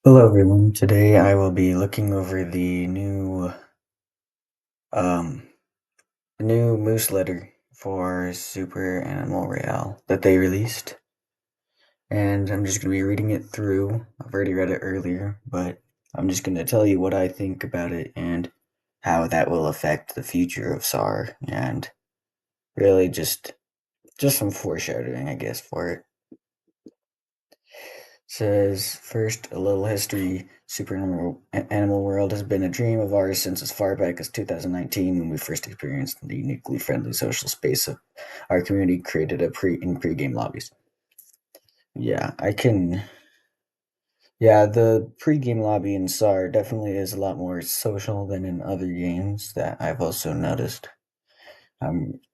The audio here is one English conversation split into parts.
Hello everyone. Today I will be looking over um the new Mooseletter for Super Animal Royale that they released. And I'm just gonna be reading it through. I've already read it earlier, but I'm just gonna tell you what I think about it and how that will affect the future of SAR and really just some foreshadowing I guess for it. Says first a little history. Super Animal World has been a dream of ours since as far back as 2019 when we first experienced the uniquely friendly social space of our community created a pre-game lobbies. Yeah, I can. Yeah, the pre-game lobby in SAR definitely is a lot more social than in other games that I've also noticed.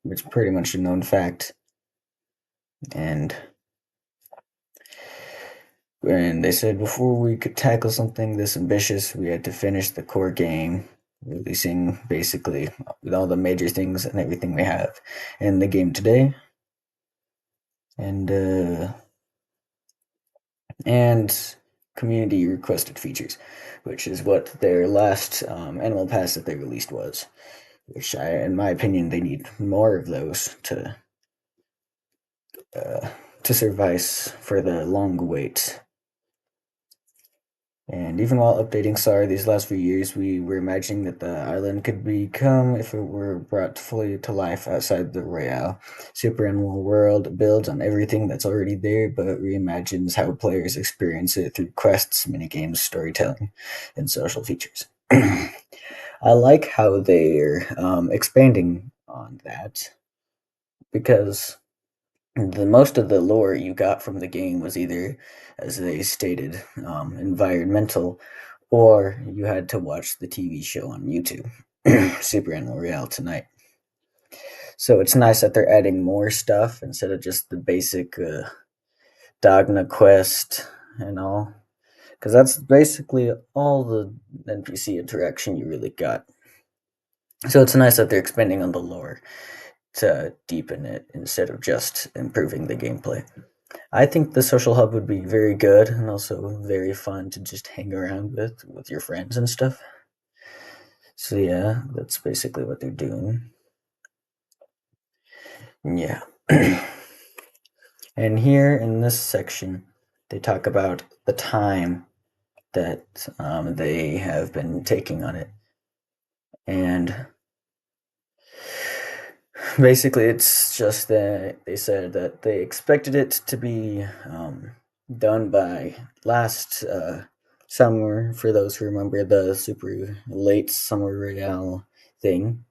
It's pretty much a known fact, and And they said before we could tackle something this ambitious, we had to finish the core game, releasing basically all the major things and everything we have in the game today, and uh, and community requested features, which is what their last Animal Pass that they released was. Which, in my opinion, they need more of those uh, to suffice for the long wait. And even while updating SAR these last few years, we were imagining that the island could become if it were brought fully to life outside the Royale. Super Animal World builds on everything that's already there, but reimagines how players experience it through quests, minigames, storytelling, and social features. I like how they're expanding on that because the most of the lore you got from the game was either, as they stated, environmental, or you had to watch the TV show on YouTube, Super Animal Royale Tonight. So it's nice that they're adding more stuff instead of just the basic Dogna quest and all, because that's basically all the NPC interaction you really got. So it's nice that they're expanding on the lore to deepen it instead of just improving the gameplay. I think the social hub would be very good and also very fun to just hang around with your friends and stuff. So yeah, that's basically what they're doing. Yeah. And here in this section, they talk about the time that they have been taking on it. And basically, it's just that they said that they expected it to be done by last summer, for those who remember the super late summer Royale thing.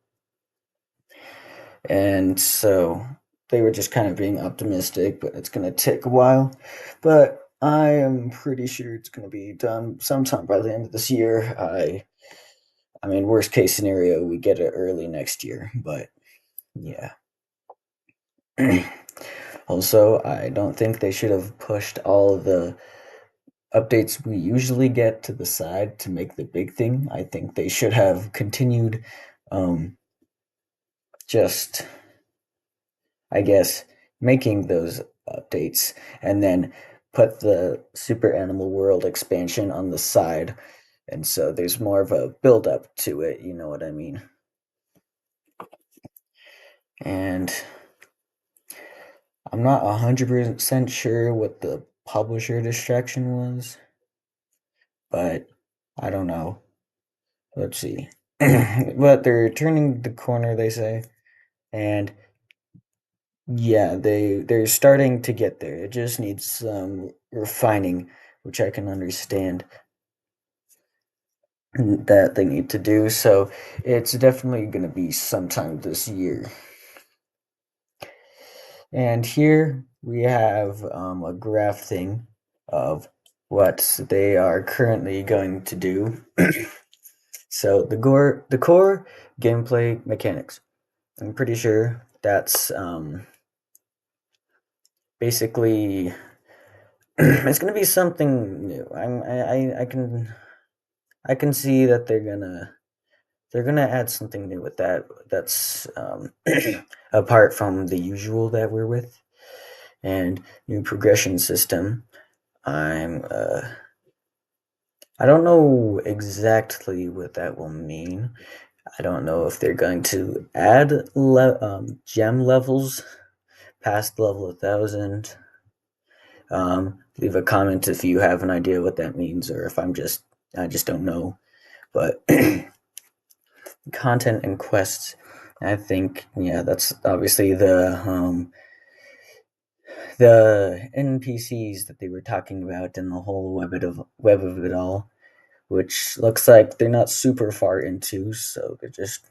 And so they were just kind of being optimistic, but it's going to take a while. But I am pretty sure it's going to be done sometime by the end of this year. I mean, worst case scenario, we get it early next year. But yeah. Also, I don't think they should have pushed all of the updates we usually get to the side to make the big thing. I think they should have continued um, just I guess, making those updates and then put the Super Animal World expansion on the side. And so there's more of a build up to it, you know what I mean? And I'm not 100% sure what the publisher distraction was, but I don't know. Let's see. But they're turning the corner, they say. And yeah, they're starting to get there. It just needs some refining, which I can understand that they need to do. So it's definitely going to be sometime this year. And here we have a graph thing of what they are currently going to do. So the core gameplay mechanics. I'm pretty sure that's basically it's going to be something new. I can see that they're gonna add something new with that. That's apart from the usual that we're with, and new progression system. I'm I don't know exactly what that will mean. I don't know if they're going to add gem levels past level 1,000. Leave a comment if you have an idea what that means, or if I just don't know. But content and quests, I think, yeah, that's obviously the NPCs that they were talking about in the whole web of it all, which looks like they're not super far into, so they're just,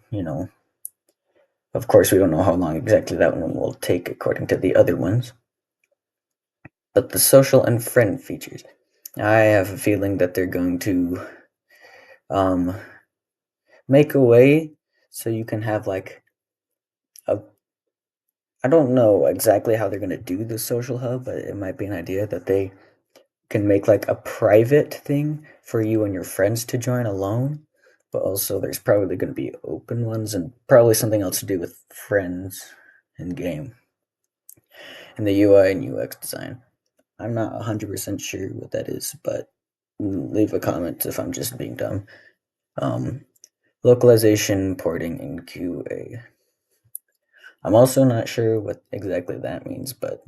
of course, we don't know how long exactly that one will take according to the other ones. But the social and friend features, I have a feeling that they're going to um, make a way so you can have like a. I don't know exactly how they're going to do the social hub, but it might be an idea that they can make like a private thing for you and your friends to join alone. But also, there's probably going to be open ones and probably something else to do with friends in game and the UI and UX design. I'm not 100% sure what that is, but leave a comment if I'm just being dumb. Um, Localization, porting, and QA. I'm also not sure what exactly that means, but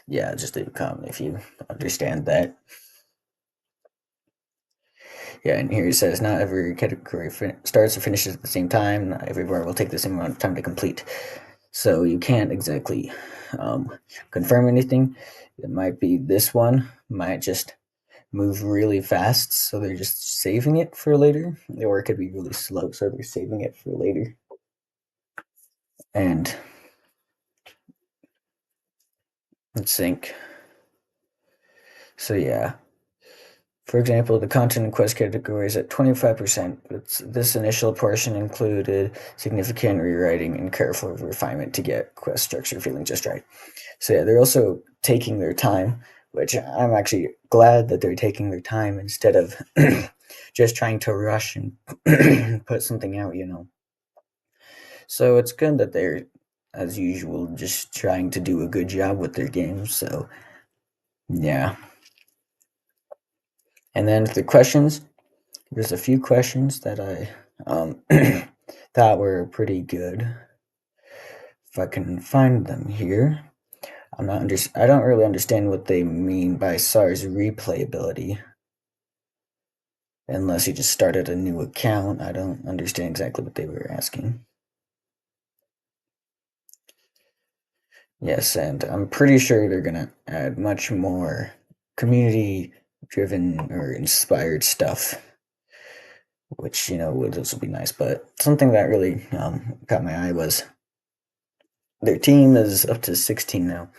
yeah, just leave a comment if you understand that. Yeah, and here it says not every category starts or finishes at the same time. Not every bar will take the same amount of time to complete. So you can't exactly confirm anything. It might be this one might just move really fast, so they're just saving it for later, or it could be really slow, so they're saving it for later. And let's think. So yeah, for example, the content and quest category is at 25%, but this initial portion included significant rewriting and careful refinement to get quest structure feeling just right. So yeah, they're also taking their time, which I'm actually glad that they're taking their time instead of just trying to rush and put something out. So it's good that they're, as usual, just trying to do a good job with their games. So yeah, and then the questions. There's a few questions that I thought were pretty good. If I can find them here, I don't really understand what they mean by SARS replayability. Unless you just started a new account, I don't understand exactly what they were asking. Yes, and I'm pretty sure they're gonna add much more community driven or inspired stuff, which would also be nice. But something that really caught my eye was their team is up to 16 now,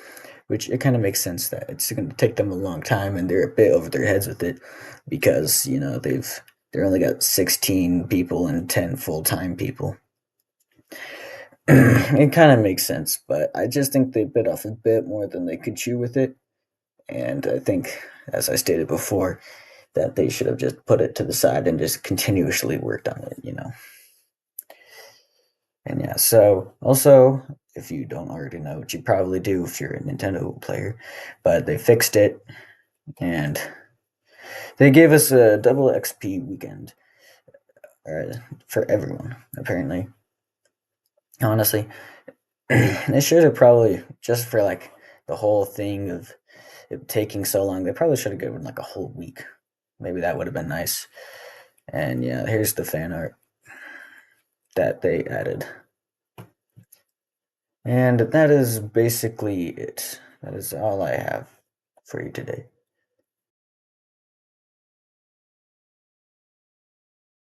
which it kind of makes sense that it's going to take them a long time, and they're a bit over their heads with it because they're only got 16 people and 10 full time people. It kind of makes sense, but I just think they bit off a bit more than they could chew with it. And I think, as I stated before, that they should have just put it to the side and just continuously worked on it. And yeah, so also, if you don't already know, which you probably do if you're a Nintendo player, but they fixed it and they gave us a double XP weekend uh, for everyone, apparently. Honestly, they should have probably, just for like the whole thing of it taking so long, they probably should have given like a whole week. Maybe that would have been nice. And yeah, here's the fan art that they added. And that is basically it. That is all I have for you today.